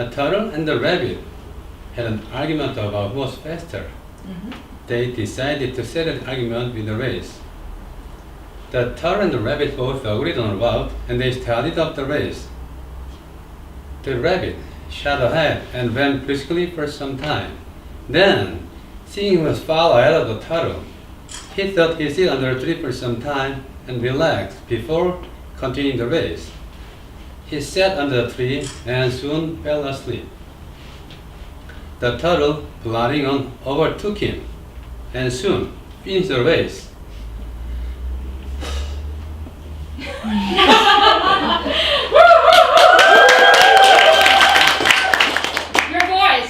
A turtle and the rabbit had an argument about who was faster. They decided to settle the argument with a race. The turtle and the rabbit both agreed on a route, and they started up the race. The rabbit shot ahead and ran briskly for some time. Then, seeing he was far ahead of the turtle, he thought he'd sit under a tree for some time and relax before continuing the race. He sat under the tree and soon fell asleep. The turtle, plodding on, overtook him and soon finished the race.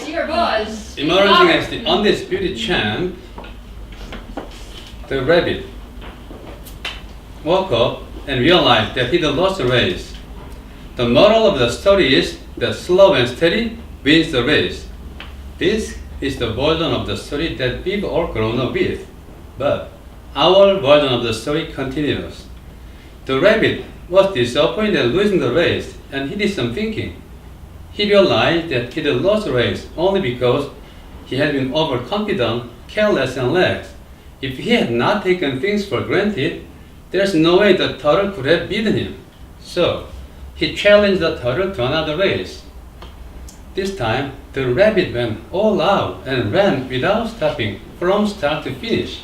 Your voice. Emerging as the undisputed champ, the rabbit woke up and realized that he'd lost the race. The moral of the story is that slow and steady wins the race. This is the version of the story that we've all grown up with. But our version of the story continues. The rabbit was disappointed at losing the race, and he did some thinking. He realized that he'd lost the race only because he had been overconfident, careless, and lax. If he had not taken things for granted, there's no way the turtle could have beaten him. So, he challenged the turtle to another race. This time, the rabbit went all out and ran without stopping from start to finish.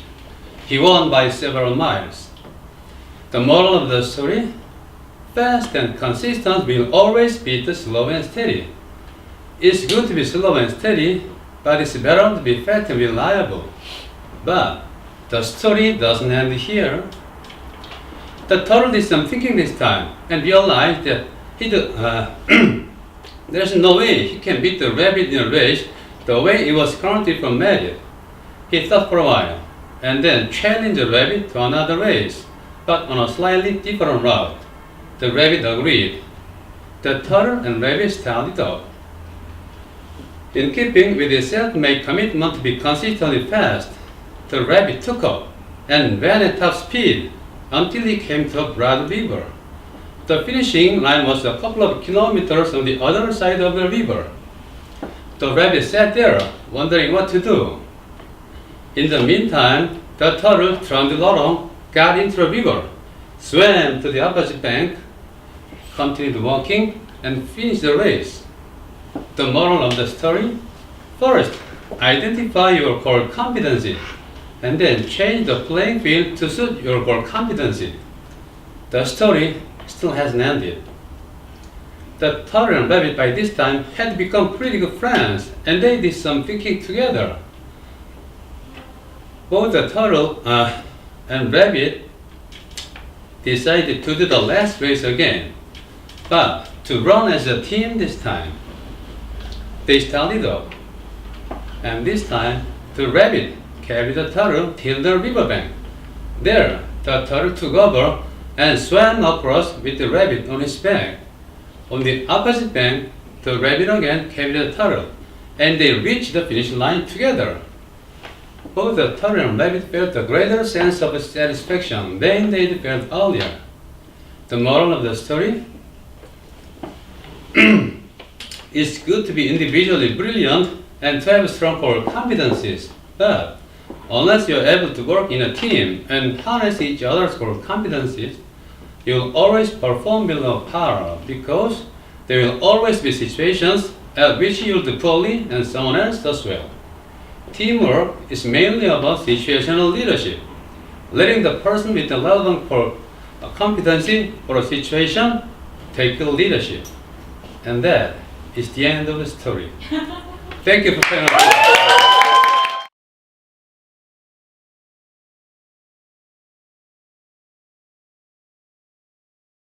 He won by several miles. The moral of the story? Fast and consistent will always beat the slow and steady. It's good to be slow and steady, but it's better to be fast and reliable. But the story doesn't end here. The turtle did some thinking this time and realized that there's no way he can beat the rabbit in a race the way it was currently formatted. He thought for a while and then challenged the rabbit to another race, but on a slightly different route. The rabbit agreed. The turtle and rabbit started up. In keeping with his self-made commitment to be consistently fast, the rabbit took off and ran at top speed until he came to a broad river. The finishing line was a couple of kilometers on the other side of the river. The rabbit sat there, wondering what to do. In the meantime, the turtle trundled along, got into the river, swam to the opposite bank, continued walking, and finished the race. The moral of the story? First, identify your core competency, and then change the playing field to suit your core competency. The story still hasn't ended. The turtle and rabbit by this time had become pretty good friends, and they did some thinking together. Both the turtle and rabbit decided to do the last race again, but to run as a team this time. They started up, and this time the rabbit carried the turtle till the riverbank. There, the turtle took over and swam across with the rabbit on his back. On the opposite bank, the rabbit again carried the turtle, and they reached the finish line together. Both the turtle and rabbit felt a greater sense of satisfaction than they felt earlier. The moral of the story? It's good to be individually brilliant and to have strong core competencies, but unless you're able to work in a team and harness each other's core competencies, you'll always perform below par because there will always be situations at which you'll do poorly and someone else does well. Teamwork is mainly about situational leadership, letting the person with the relevant core competency for a situation take the leadership. And that is the end of the story. Thank you for paying attention.